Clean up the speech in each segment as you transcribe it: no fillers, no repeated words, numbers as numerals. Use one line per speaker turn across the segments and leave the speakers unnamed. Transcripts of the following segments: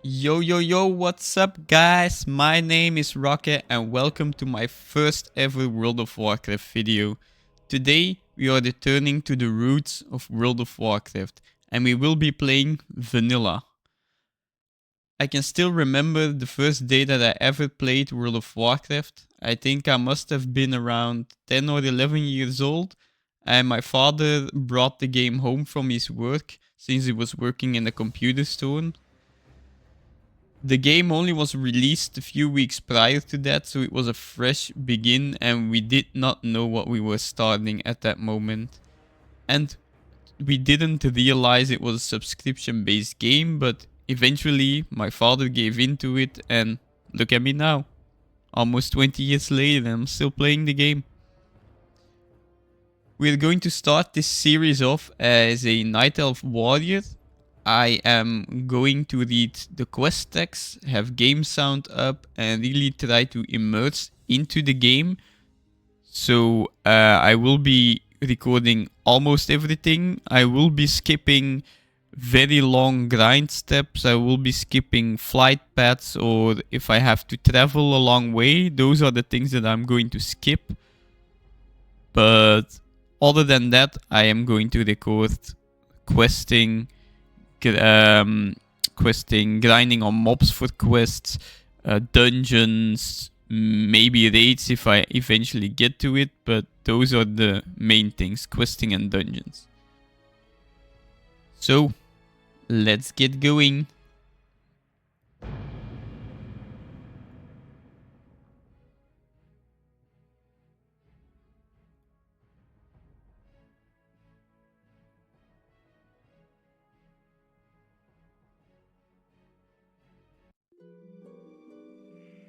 Yo yo yo, what's up guys? My name is Rocket and welcome to my first ever World of Warcraft video. Today we are returning to the roots of World of Warcraft and we will be playing Vanilla. I can still remember the first day that I ever played World of Warcraft. I think I must have been around 10 or 11 years old and my father brought the game home from his work since he was working in a computer store. The game only was released a few weeks prior to that, so it was a fresh begin and we did not know what we were starting at that moment. And we didn't realize it was a subscription based game, but eventually my father gave into it and look at me now. Almost 20 years later and I'm still playing the game. We're going to start this series off as a Night Elf Warrior. I am going to read the quest text, have game sound up, and really try to immerse into the game. So I will be recording almost everything. I will be skipping very long grind steps. I will be skipping flight paths, or if I have to travel a long way, those are the things that I'm going to skip. But other than that, I am going to record questing, grinding on mobs for quests, dungeons, maybe raids if I eventually get to it, but those are the main things, questing and dungeons. So, let's get going.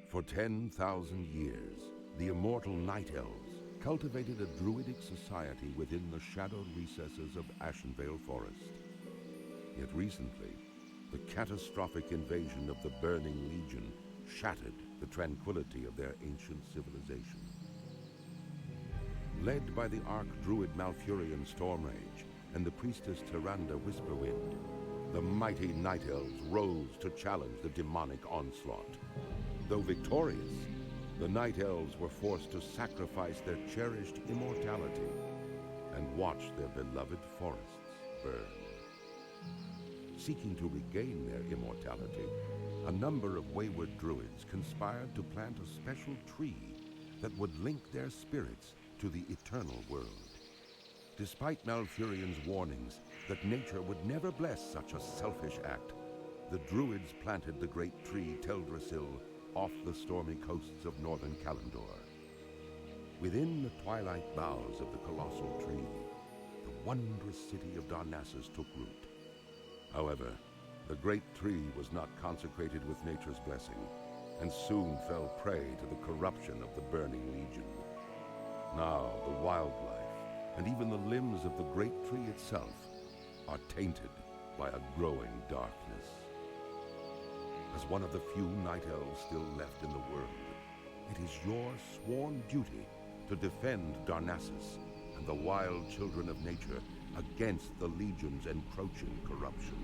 For 10,000 years, the immortal Night Elves cultivated a druidic society within the shadowed recesses of Ashenvale Forest. Yet recently, the catastrophic invasion of the Burning Legion shattered the tranquility of their ancient civilization. Led by the Archdruid Malfurion Stormrage and the priestess Tyrande Whisperwind, the mighty Night Elves rose to challenge the demonic onslaught. Though victorious, the Night Elves were forced to sacrifice their cherished immortality and watch their beloved forests burn. Seeking to regain their immortality, a number of wayward druids conspired to plant a special tree that would link their spirits to the eternal world. Despite Malfurion's warnings that nature would never bless such a selfish act, the druids planted the great tree Teldrassil off the stormy coasts of northern Kalimdor. Within the twilight boughs of the colossal tree, the wondrous city of Darnassus took root. However, the great tree was not consecrated with nature's blessing, and soon fell prey to the corruption of the Burning Legion. Now the wildlife, and even the limbs of the great tree itself, are tainted by a growing darkness. As one of the few Night Elves still left in the world, it is your sworn duty to defend Darnassus and the wild children of nature against the Legion's encroaching corruption.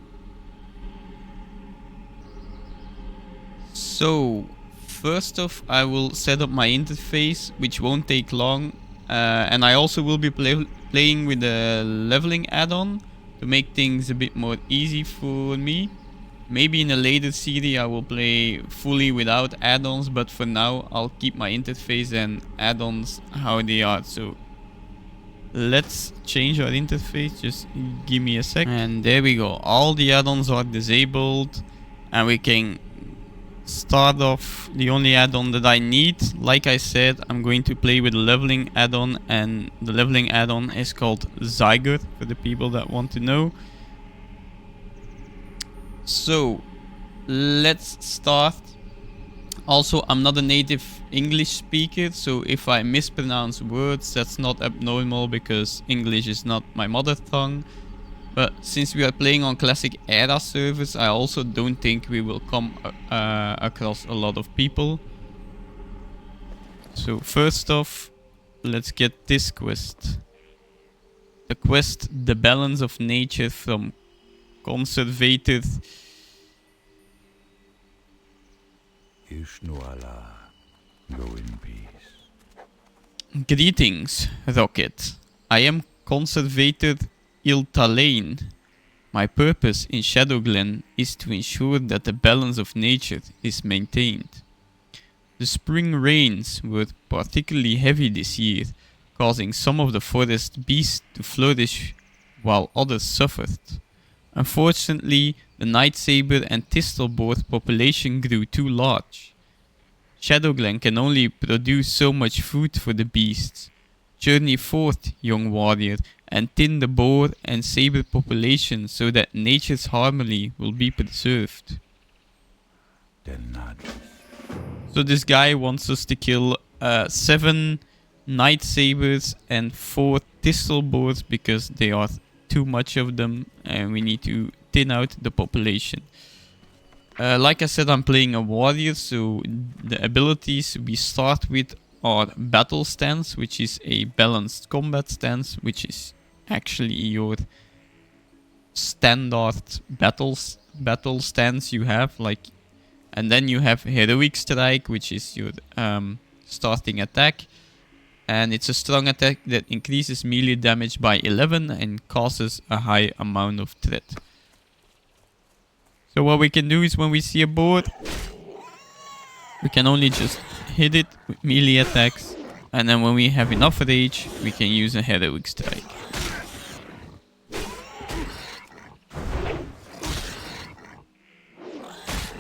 So, first off, I will set up my interface, which won't take long, and I also will be playing with the leveling add-on to make things a bit more easy for me. Maybe in a later series I will play fully without add-ons, but for now I'll keep my interface and add-ons how they are. So let's change our interface, just give me a sec. And there we go, all the add-ons are disabled and we can start off. The only add-on that I need, like I said, I'm going to play with the leveling add-on, and the leveling add-on is called Zyger for the people that want to know. So, let's start. Also, I'm not a native English speaker, so if I mispronounce words, that's not abnormal because English is not my mother tongue. But since we are playing on classic era servers, I also don't think we will come across a lot of people. So first off, let's get this quest. The quest, The Balance of Nature, from Conservator
Ishnuala, go in peace.
Greetings, Rocket. I am Conservator Iltalain. My purpose in Shadowglen is to ensure that the balance of nature is maintained. The spring rains were particularly heavy this year, causing some of the forest beasts to flourish while others suffered. Unfortunately, the Nightsaber and Thistleboard population grew too large. Shadowglen can only produce so much food for the beasts. Journey forth, young warrior, and thin the boar and saber population so that nature's harmony will be preserved. So this guy wants us to kill 7 night sabers and 4 thistleboars because there are too much of them and we need to thin out the population. Like I said, I'm playing a warrior, so the abilities we start with are battle stance, which is a balanced combat stance, which is actually your standard battle stance you have, like. And then you have Heroic Strike, which is your starting attack. And it's a strong attack that increases melee damage by 11 and causes a high amount of threat. So what we can do is when we see a board, we can only just hit it with melee attacks. And then when we have enough rage, we can use a Heroic Strike.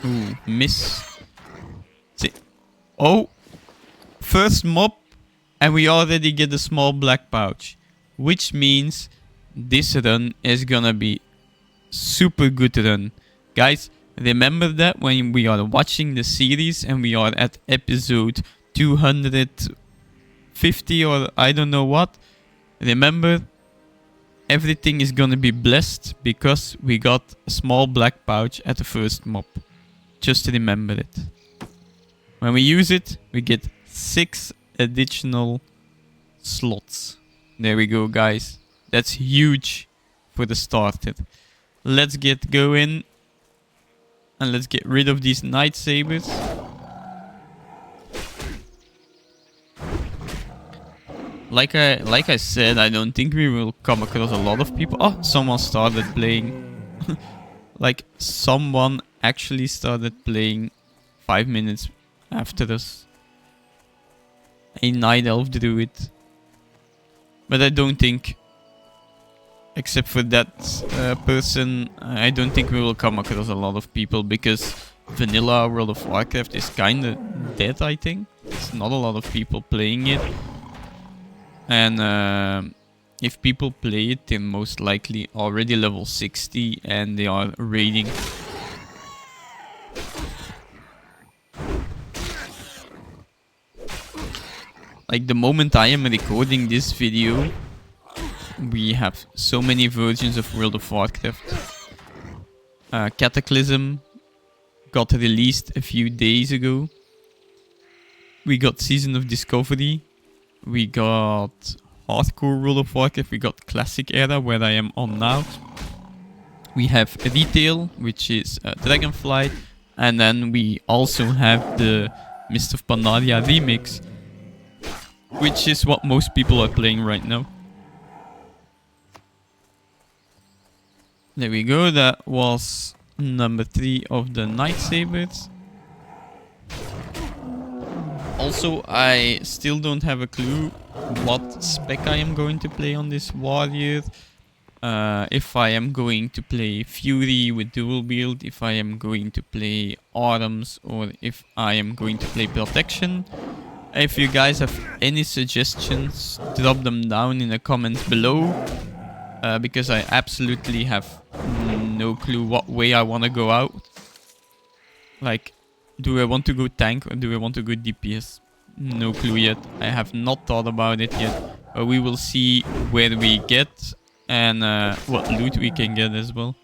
Ooh, miss. See. Oh, first mob, and we already get a small black pouch, which means this run is gonna be super good run. Guys, remember that when we are watching the series and we are at episode 250 or I don't know what, remember everything is gonna be blessed because we got a small black pouch at the first mob. Just remember it. When we use it, we get 6 additional slots. There we go, guys. That's huge for the starter. Let's get going. And let's get rid of these night sabers. Like I said, I don't think we will come across a lot of people. Oh, someone started playing. Like, someone actually started playing 5 minutes after us. A night elf druid. But I don't think, except for that person, I don't think we will come across a lot of people because vanilla World of Warcraft is kinda dead, I think. There's not a lot of people playing it. And if people play it, they're most likely already level 60 and they are raiding. Like the moment I am recording this video, we have so many versions of World of Warcraft. Cataclysm got released a few days ago. We got Season of Discovery. We got Hardcore World of Warcraft. We got Classic Era, where I am on now. We have Retail, which is Dragonflight. And then we also have the Mist of Pandaria remix, which is what most people are playing right now. There we go, that was number 3 of the Night Sabers. Also, I still don't have a clue what spec I am going to play on this warrior. If I am going to play Fury with dual build, if I am going to play Arms, or if I am going to play Protection. If you guys have any suggestions, drop them down in the comments below. Because I absolutely have no clue what way I want to go out. Like, do I want to go tank or do I want to go DPS? No clue yet. I have not thought about it yet. But we will see where we get and what loot we can get as well.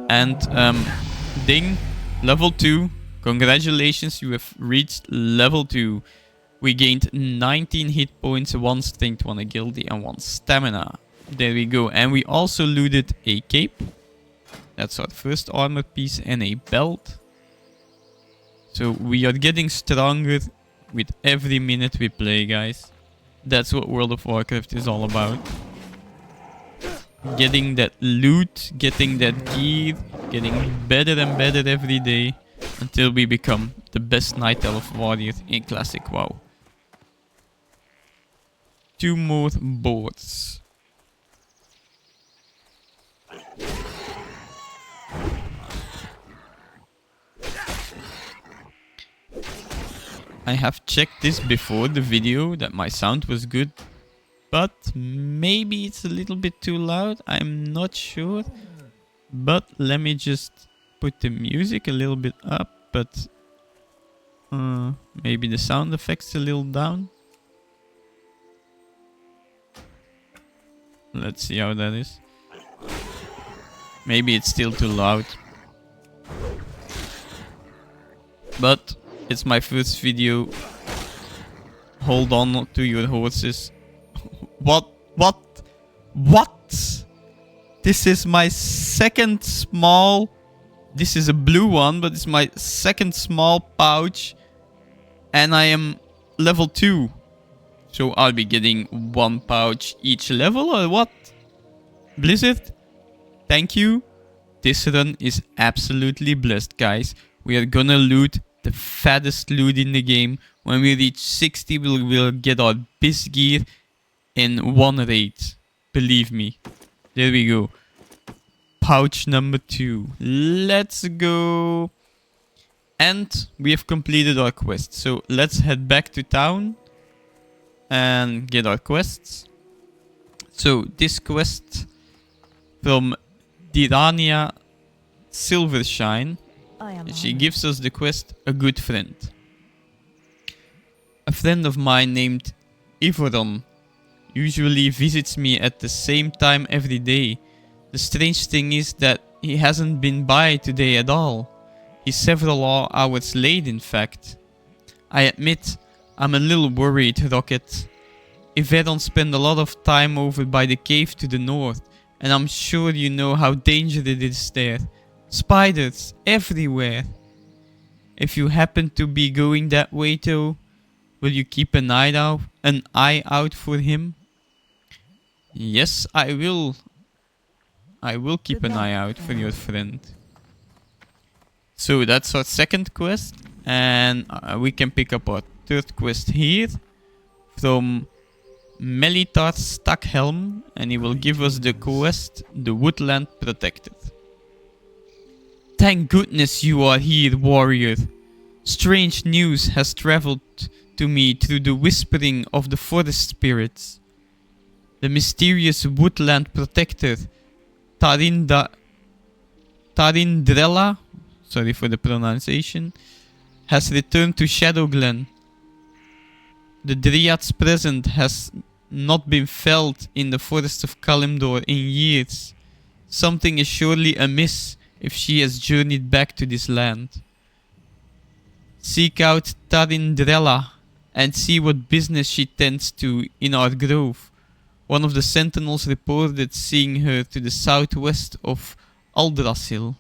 And Ding, level 2. Congratulations, you have reached level 2. We gained 19 hit points, 1 strength, 1 agility and 1 stamina. There we go. And we also looted a cape. That's our first armor piece and a belt. So we are getting stronger with every minute we play, guys. That's what World of Warcraft is all about. Getting that loot, getting that gear, getting better and better every day until we become the best Night Elf warrior in Classic WoW. 2 more boards. I have checked this before the video that my sound was good, but maybe it's a little bit too loud. I'm not sure, but let me just put the music a little bit up, but maybe the sound effects a little down. Let's see how that is. Maybe it's still too loud. But it's my first video. Hold on to your horses. What? This is my second small... This is a blue one, but it's my second small pouch. And I am level 2. So I'll be getting 1 pouch each level or what? Blizzard? Thank you. This run is absolutely blessed, guys. We are gonna loot the fattest loot in the game. When we reach 60, we'll get our best gear in 1 raid. Believe me. There we go. Pouch number 2. Let's go. And we have completed our quest. So let's head back to town and get our quests. So this quest from Dirania Silvershine. She gives us the quest, A Good Friend. A friend of mine named Ivoron usually visits me at the same time every day. The strange thing is that he hasn't been by today at all. He's several hours late, in fact. I admit, I'm a little worried, Rocket. Iveron spent a lot of time over by the cave to the north, and I'm sure you know how dangerous it is there. Spiders everywhere. If you happen to be going that way though, will you keep an eye out for him? Yes, I will. I will keep an eye out for your friend. So that's our second quest, and we can pick up our third quest here from Melitar Stackhelm, and he will give us the quest, The Woodland Protected. Thank goodness you are here, warrior. Strange news has traveled to me through the whispering of the forest spirits. The mysterious Woodland Protector, Tarindrella, sorry for the pronunciation, has returned to Shadowglen. The Dryad's presence has not been felt in the forest of Kalimdor in years. Something is surely amiss if she has journeyed back to this land. Seek out Tarindrella and see what business she tends to in our grove. One of the sentinels reported seeing her to the southwest of Aldrassil.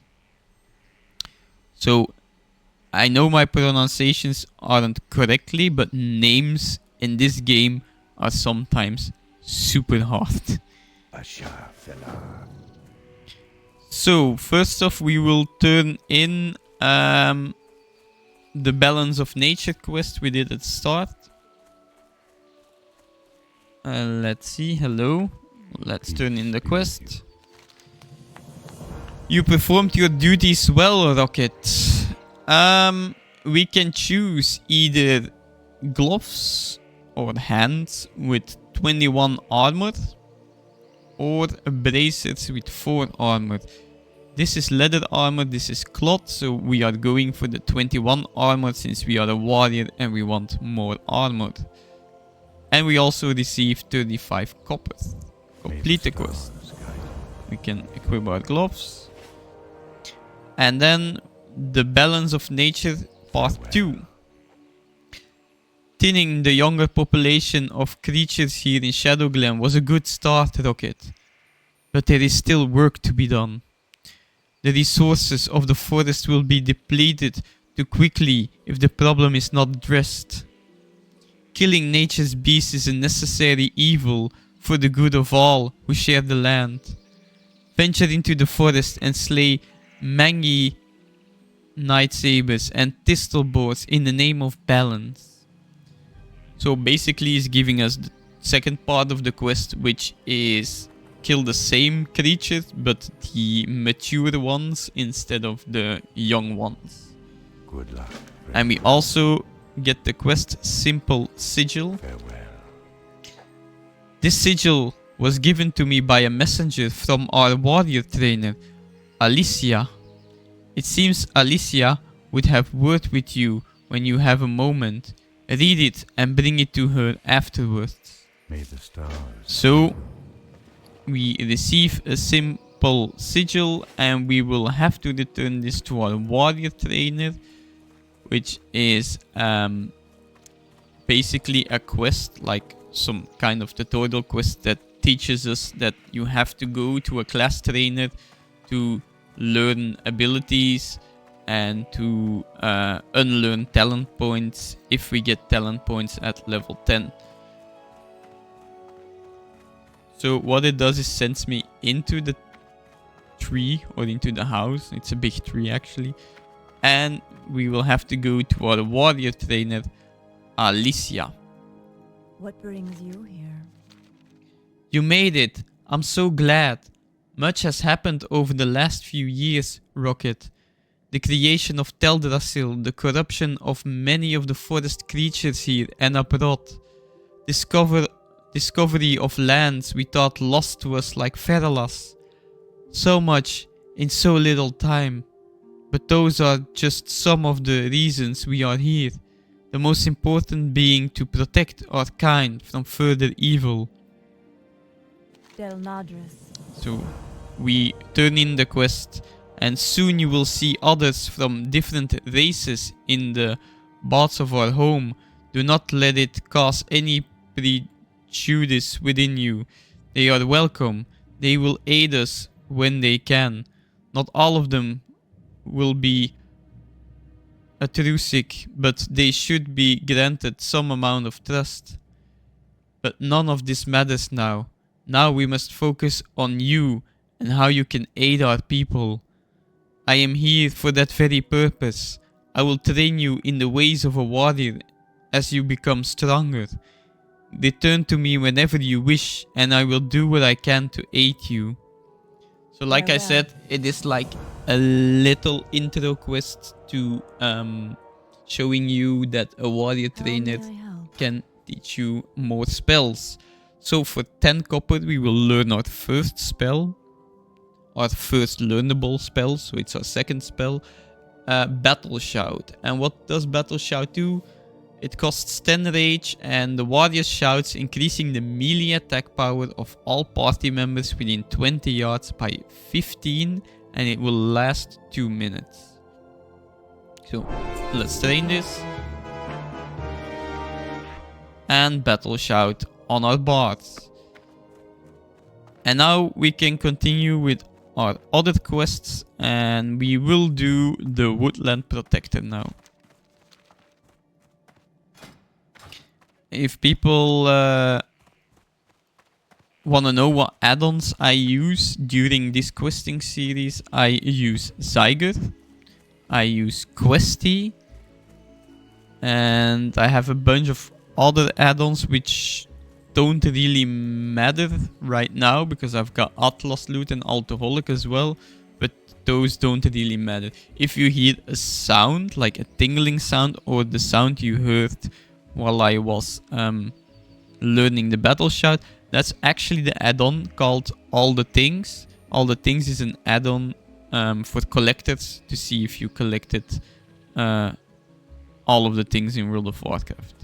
So, I know my pronunciations aren't correctly, but names in this game are sometimes super hard. So, first off, we will turn in the Balance of Nature quest we did at the start. Let's see, hello. Let's turn in the quest. You performed your duties well, Rocket. We can choose either gloves or hands with 21 armor or bracers with 4 armor. This is leather armor, this is cloth, so we are going for the 21 armor since we are a warrior and we want more armor. And we also receive 35 copper. Complete the quest. We can equip our gloves. And then the Balance of Nature Part 2. Thinning the younger population of creatures here in Shadowglen was a good start, Rocket. But there is still work to be done. The resources of the forest will be depleted too quickly if the problem is not addressed. Killing nature's beasts is a necessary evil for the good of all who share the land. Venture into the forest and slay mangy night sabers and thistleboars in the name of balance. So basically he's giving us the second part of the quest, which is kill the same creatures but the mature ones instead of the young ones.
Good luck.
And we also get the quest Simple Sigil.
Farewell.
This sigil was given to me by a messenger from our warrior trainer, Alicia. It seems Alicia would have word with you when you have a moment. Read it and bring it to her afterwards.
May the stars.
So we receive a simple sigil and we will have to return this to our warrior trainer, which is basically a quest, like some kind of tutorial quest that teaches us that you have to go to a class trainer to learn abilities and to unlearn talent points if we get talent points at level 10. So what it does is sends me into the tree or into the house. It's a big tree actually. And we will have to go to our warrior trainer, Alicia.
What brings you here?
You made it. I'm so glad. Much has happened over the last few years, Rocket. The creation of Teldrassil, the corruption of many of the forest creatures here and abroad. Discovery of lands we thought lost to us like Feralas. So much in so little time. But those are just some of the reasons we are here. The most important being to protect our kind from further evil.
Del Nadris.
So we turn in the quest and soon you will see others from different races in the baths of our home. Do not let it cause any prejudice within you. They are welcome. They will aid us when they can. Not all of them will be altruistic, but they should be granted some amount of trust. But none of this matters now. Now we must focus on you and how you can aid our people. I am here for that very purpose. I will train you in the ways of a warrior as you become stronger. Return to me whenever you wish and I will do what I can to aid you. So like I said, it is like a little intro quest to showing you that a warrior trainer can teach you more spells. So for 10 copper we will learn our first spell. Our first learnable spell, so it's our second spell. Battle Shout. And what does Battle Shout do? It costs 10 rage and the warrior shouts, increasing the melee attack power of all party members within 20 yards by 15, and it will last 2 minutes. So let's train this. And Battle Shout on our bards. And now we can continue with our other quests, and we will do the Woodland Protector now. If people want to know what add-ons I use during this questing series, I use Zygoth, I use Questy, and I have a bunch of other add-ons which don't really matter right now because I've got Atlas Loot and Alcoholic as well, but those don't really matter. If you hear a sound, like a tingling sound or the sound you heard while I was learning the Battle Shout, that's actually the add-on called All the Things. All the Things is an add-on for collectors to see if you collected all of the things in World of Warcraft.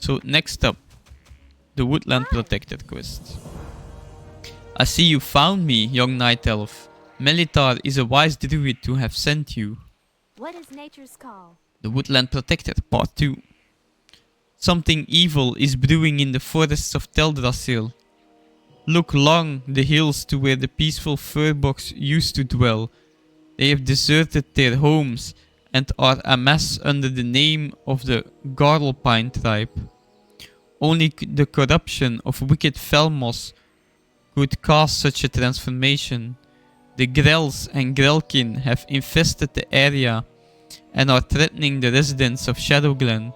So next up, the Woodland Protector quest. I see you found me, young Night Elf. Melitar is a wise druid to have sent you.
What is nature's call?
The Woodland Protector, Part 2. Something evil is brewing in the forests of Teldrassil. Look along the hills to where the peaceful furboks used to dwell. They have deserted their homes and are amassed under the name of the Garlpine tribe. Only the corruption of wicked Felmos could cause such a transformation. The Grells and Grelkin have infested the area and are threatening the residents of Shadowglen.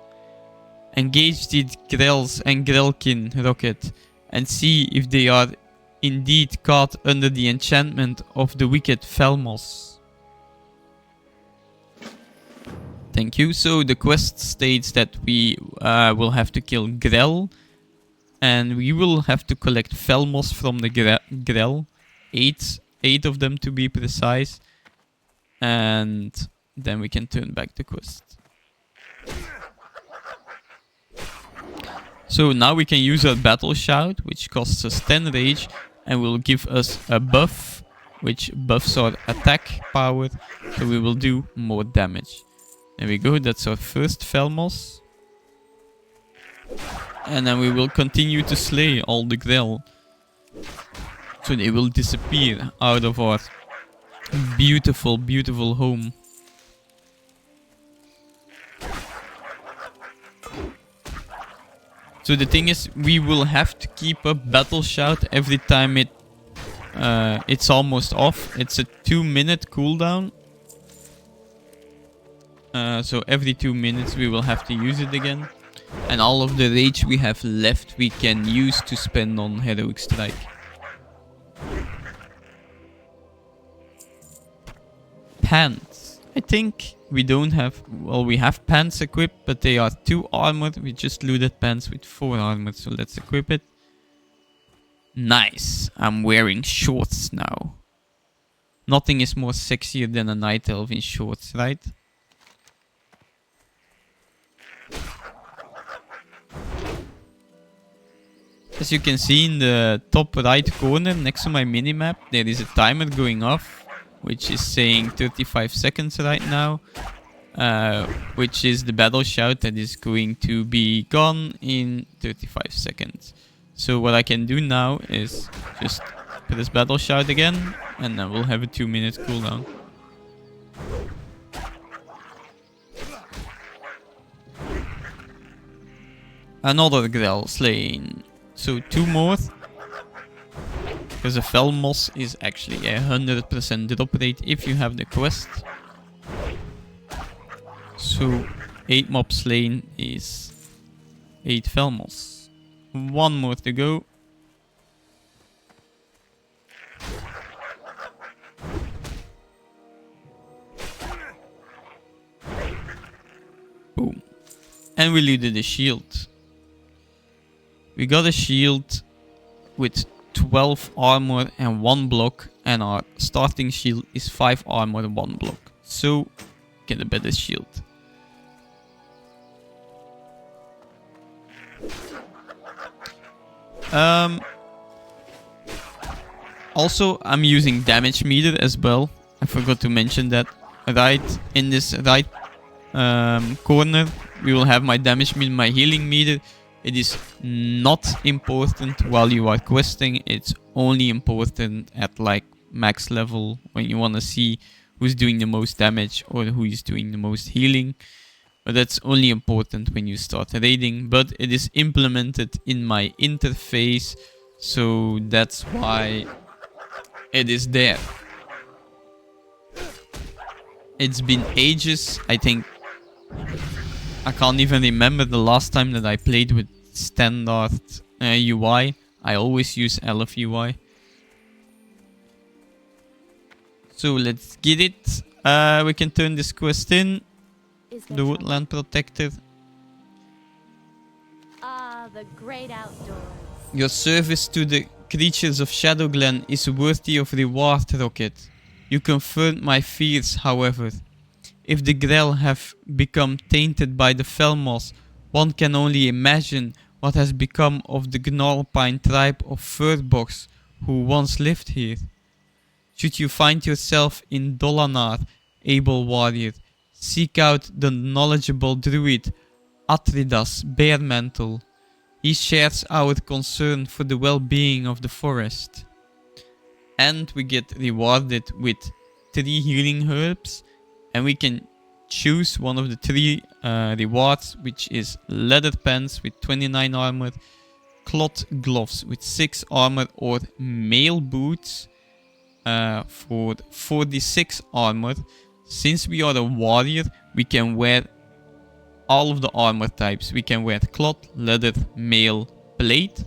Engage these Grells and Grelkin, Rocket, and see if they are indeed caught under the enchantment of the wicked Felmos. Thank you. So the quest states that we will have to kill Grell, and we will have to collect Felmos from the Grell, 8 of them to be precise, and then we can turn back the quest. So now we can use our battle shout, which costs us 10 rage and will give us a buff, which buffs our attack power, so we will do more damage. There we go, that's our first Felmos. And then we will continue to slay all the Grell, so they will disappear out of our beautiful, beautiful home. So the thing is, we will have to keep up battle shout every time it's almost off. It's a 2-minute cooldown. So every 2 minutes we will have to use it again. And all of the rage we have left we can use to spend on Heroic Strike. Pants. I think we don't have... Well, we have pants equipped, but they are 2 armor. We just looted pants with 4 armor, so let's equip it. Nice. I'm wearing shorts now. Nothing is more sexier than a night elf in shorts, right? As you can see in the top right corner next to my minimap, there is a timer going off, which is saying 35 seconds right now, which is the battle shout that is going to be gone in 35 seconds. So what I can do now is just press battle shout again, and then we'll have a 2-minute cooldown. Another Grell slain. So 2 more. Because a Felmos is actually a 100% drop rate if you have the quest. So 8 mobs slain is 8 Felmos. 1 more to go. Boom. And we looted the shield. We got a shield with 12 armor and 1 block, and our starting shield is 5 armor and 1 block. So get a better shield. Also, I'm using damage meter as well. I forgot to mention that. Right in this right corner, we will have my damage meter, my healing meter. It is not important while you are questing. It's only important at like max level when you want to see who's doing the most damage or who is doing the most healing. But that's only important when you start raiding. But it is implemented in my interface, so that's why it is there. It's been ages. I think I can't even remember the last time that I played with standard UI. I always use LF UI. So let's get it. We can turn this quest in. The Woodland Protector.
Ah, the great outdoors.
Your service to the creatures of Shadowglen is worthy of reward, Rocket. You confirmed my fears, however. If the Grell have become tainted by the Felmos, one can only imagine what has become of the Gnarlpine tribe of Furbox who once lived here. Should you find yourself in Dolanar, able warrior, seek out the knowledgeable druid Atridas Baremantle. He shares our concern for the well-being of the forest. And we get rewarded with 3 healing herbs, and we can choose one of the 3 rewards, which is leather pants with 29 armor, cloth gloves with 6 armor, or mail boots for 46 armor. Since we are a warrior, we can wear all of the armor types. We can wear cloth, leather, mail, plate.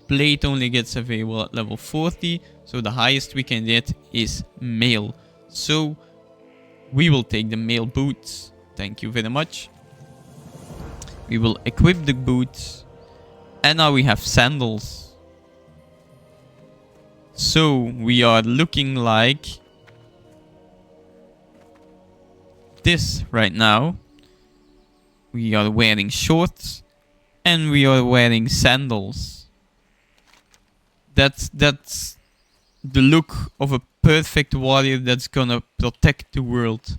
Plate only gets available at level 40, so the highest we can get is mail. So we will take the mail boots. Thank you very much. We will equip the boots. And now we have sandals. So we are looking like this right now. We are wearing shorts and we are wearing sandals. That's the look of a perfect warrior that's gonna protect the world.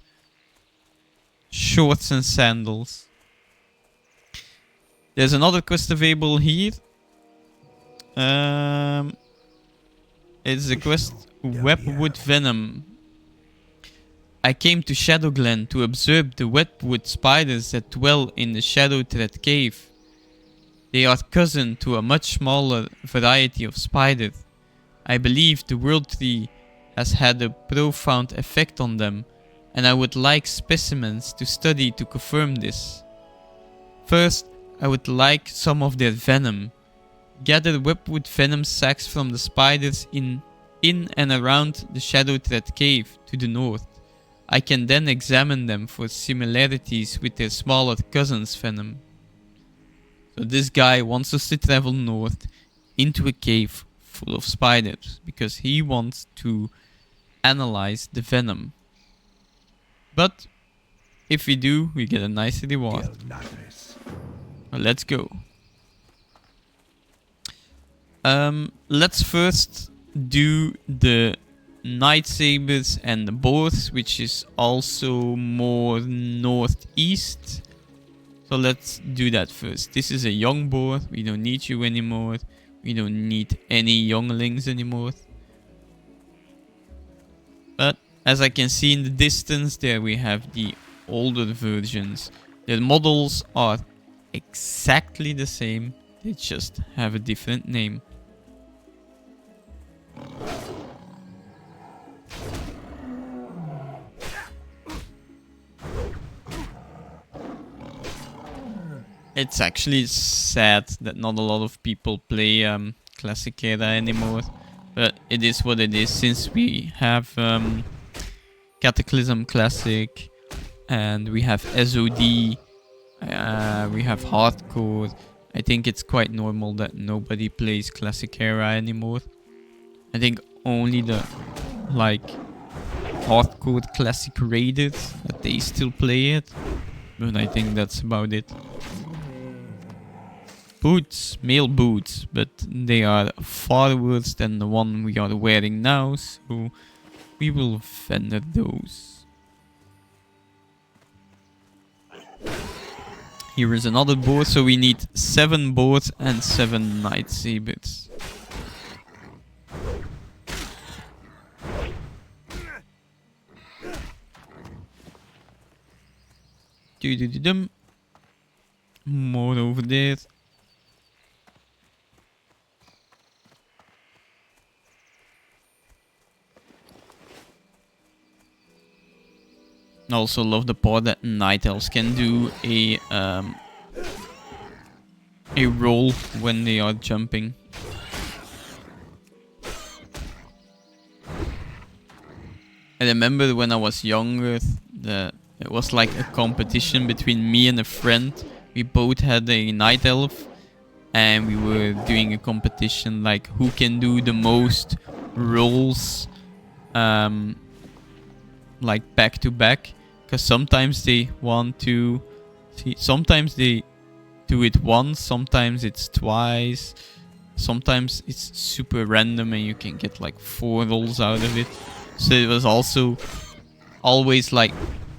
Shorts and sandals. There's another quest available here. It's a quest, Webwood Venom. I came to Shadowglen to observe the webwood spiders that dwell in the Shadow Thread Cave. They are cousin to a much smaller variety of spiders. I believe the World Tree has had a profound effect on them, and I would like specimens to study to confirm this. First, I would like some of their venom. Gather webwood venom sacs from the spiders in and around the Shadow Thread Cave to the north. I can then examine them for similarities with their smaller cousin's venom. So this guy wants us to travel north into a cave full of spiders because he wants to analyze the venom. But if we do, we get a nice reward. Well, let's go. Let's first do the night sabers and the boars, which is also more northeast. So let's do that first. This is a young boar. We don't need you anymore. We don't need any younglings anymore. But as I can see in the distance, there we have the older versions. Their models are exactly the same. They just have a different name. It's actually sad that not a lot of people play Classic Era anymore, but it is what it is. Since we have Cataclysm Classic and we have SOD, we have Hardcore, I think it's quite normal that nobody plays Classic Era anymore. I think only the Hardcore Classic Raiders, that they still play it, but I think that's about it. Boots, male boots, but they are far worse than the one we are wearing now, so we will vendor those. Here is another board, so we need 7 boards and 7 night sabers. More over there. I also love the part that night elves can do a roll when they are jumping. I remember when I was younger, it was like a competition between me and a friend. We both had a night elf, and we were doing a competition like who can do the most rolls, like back to back. Because sometimes they want to see, sometimes they do it once, sometimes it's twice, sometimes it's super random and you can get like 4 rolls out of it. So it was also always like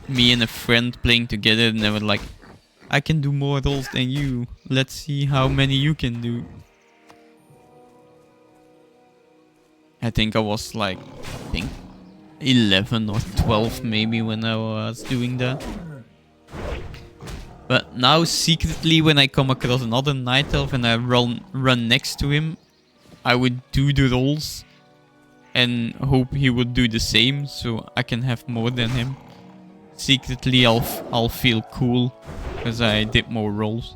me and a friend playing together, and they were like, I can do more rolls than you, let's see how many you can do. I think I was like, 11 or 12 maybe when I was doing that. now secretly when I come across another night elf and I run next to him, I would do the rolls and hope he would do the same so I can have more than him. Secretly I'll feel cool because I did more rolls.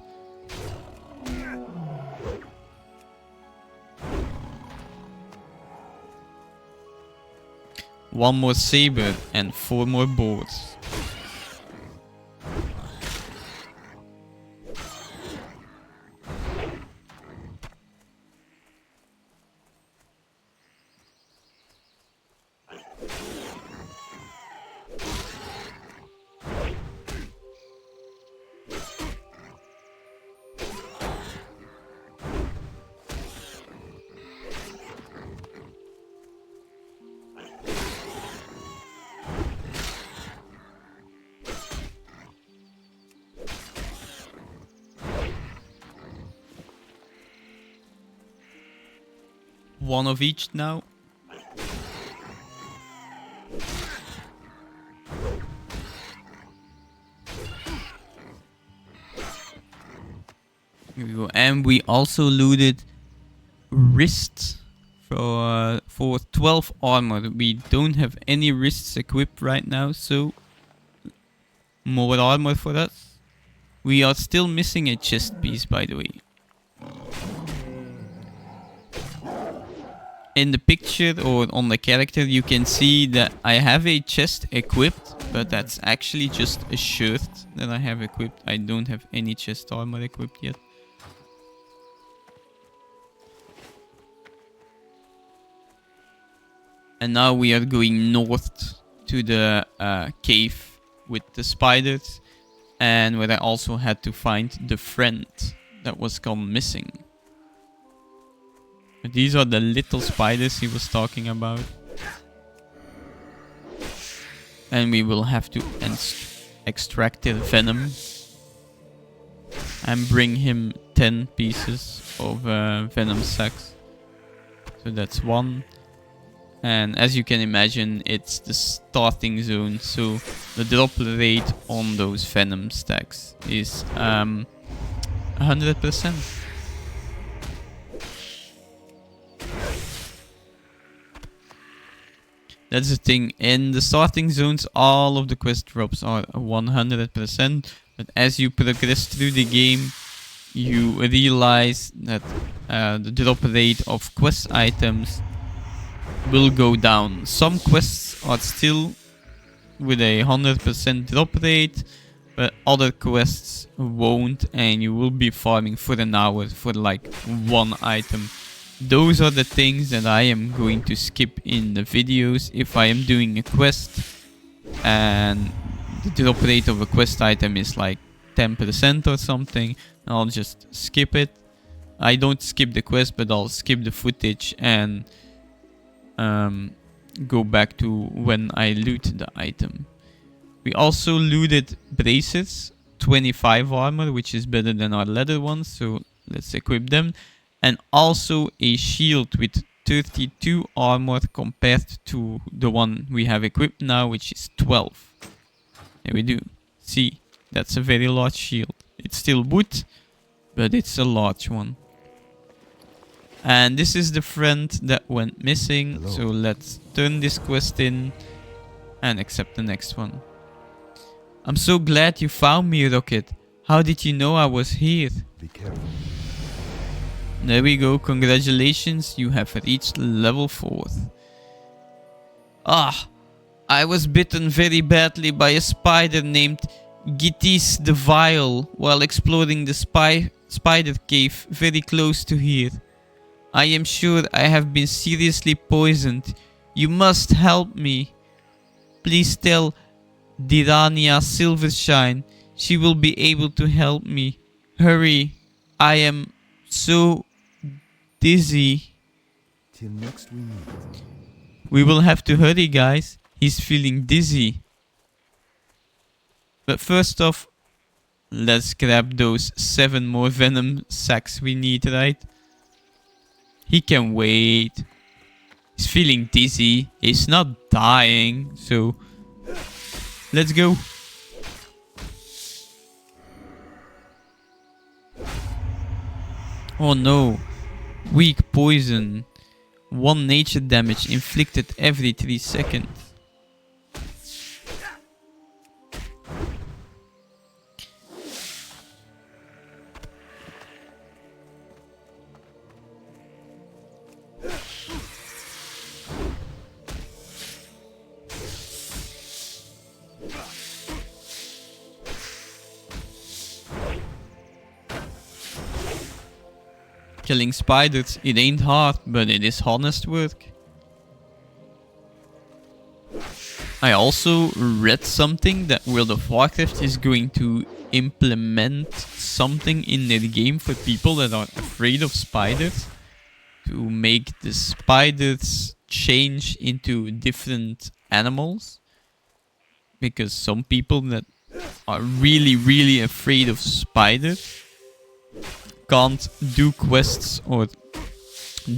One more saber and 4 more boards. One of each now. Here we go. And we also looted wrists for 12 armor. We don't have any wrists equipped right now, so more armor for us. We are still missing a chest piece, by the way. In the picture or on the character you can see that I have a chest equipped, but that's actually just a shirt that I have equipped. I don't have any chest armor equipped yet. And now we are going north to the cave with the spiders, and where I also had to find the friend that was gone missing. These are the little spiders he was talking about. And we will have to extract their venom. And bring him 10 pieces of venom sacs. So that's 1. And as you can imagine, it's the starting zone. So the drop rate on those venom stacks is 100%. That's the thing. In the starting zones, all of the quest drops are 100%. But as you progress through the game, you realize that the drop rate of quest items will go down. Some quests are still with a 100% drop rate, but other quests won't, and you will be farming for an hour for like 1 item. Those are the things that I am going to skip in the videos. If I am doing a quest and the drop rate of a quest item is like 10% or something, I'll just skip it. I don't skip the quest, but I'll skip the footage and go back to when I loot the item. We also looted braces, 25 armor, which is better than our leather ones, so let's equip them. And also a shield with 32 armor compared to the one we have equipped now, which is 12. There we do. See, that's a very large shield. It's still wood, but it's a large one. And this is the friend that went missing. Hello. So let's turn this quest in and accept the next one. I'm so glad you found me, Rocket. How did you know I was here?
Be careful.
There we go, congratulations, you have reached level 4. Ah, I was bitten very badly by a spider named Gittis the Vile while exploring the spider cave very close to here. I am sure I have been seriously poisoned. You must help me. Please tell Dirania Silvershine. She will be able to help me. Hurry, I am so dizzy.
Till next we meet.
We will have to hurry, guys. He's feeling dizzy. But first off, let's grab those 7 more venom sacs we need, right? He can wait. He's feeling dizzy. He's not dying, so let's go. Oh no. Weak poison. 1 nature damage inflicted every 3 seconds. Killing spiders, it ain't hard, but it is honest work. I also read something that World of Warcraft is going to implement something in their game for people that are afraid of spiders, to make the spiders change into different animals. Because some people that are really afraid of spiders can't do quests or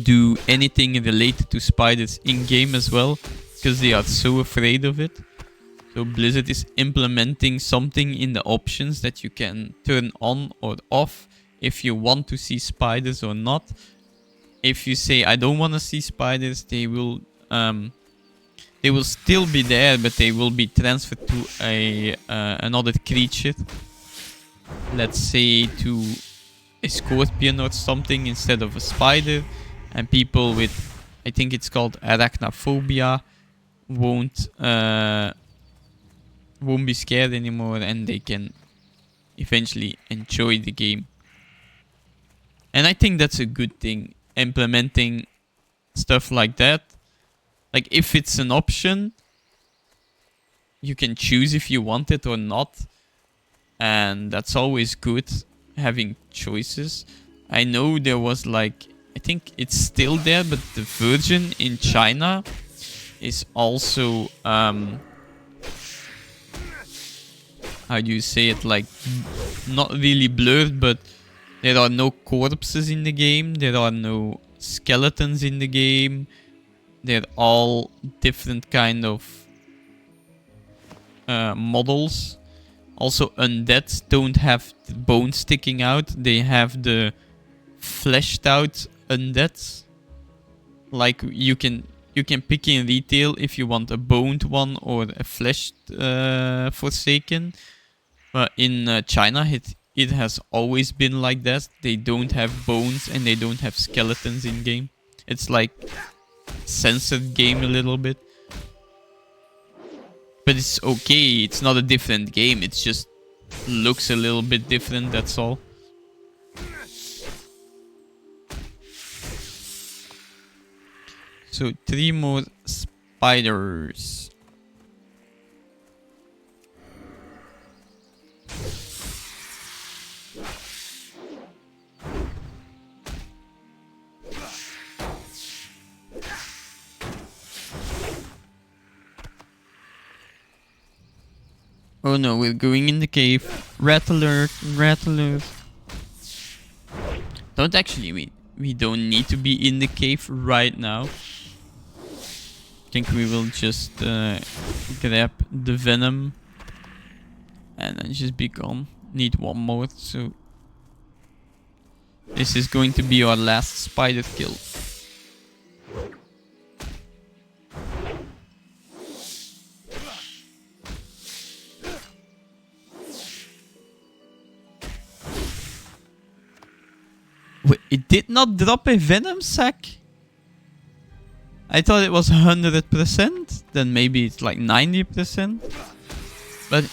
do anything related to spiders in game as well, because they are so afraid of it. So Blizzard is implementing something in the options that you can turn on or off if you want to see spiders or not. If you say I don't want to see spiders, they will still be there, but they will be transferred to a another creature. Let's say to a scorpion or something instead of a spider, and people with, I think it's called arachnophobia, won't be scared anymore, and they can eventually enjoy the game. And I think that's a good thing, implementing stuff like that. Like, if it's an option, you can choose if you want it or not, and that's always good, having choices. I know there was like, I think it's still there, but the version in China is also how do you say it, like not really blurred, but there are no corpses in the game, there are no skeletons in the game, they're all different kind of models. Also, undead don't have the bones sticking out. They have the fleshed out undeads. Like, you can pick in retail if you want a boned one or a fleshed Forsaken. But in China, it has always been like that. They don't have bones and they don't have skeletons in game. It's like censored game a little bit. But it's okay, it's not a different game, it just looks a little bit different, that's all. So 3 more spiders. Oh no, we're going in the cave. Rat alert, rat alert. Don't actually, we don't need to be in the cave right now. I think we will just grab the venom and then just be gone. Need 1 more, so this is going to be our last spider kill. Wait, it did not drop a venom sack? I thought it was 100%, then maybe it's like 90%. But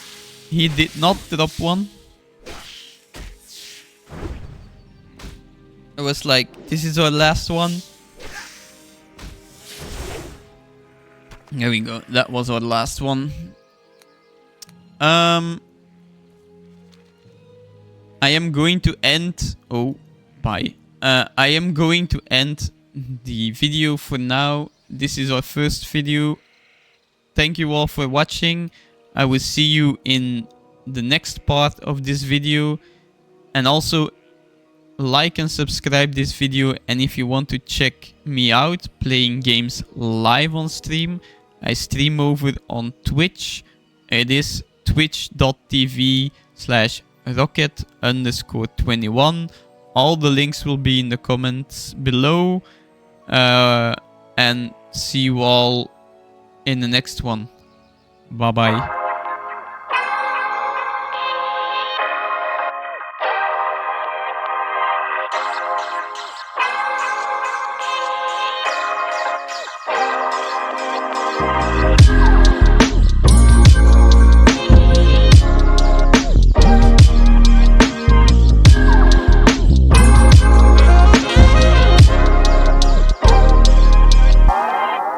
he did not drop one. I was like, this is our last one. There we go, that was our last one. I am going to end... Oh, bye. I am going to end the video for now. This is our first video. Thank you all for watching. I will see you in the next part of this video. And also, like and subscribe this video. And if you want to check me out playing games live on stream, I stream over on Twitch. It is twitch.tv/rocket_21. All the links will be in the comments below. And see you all in the next one. Bye bye.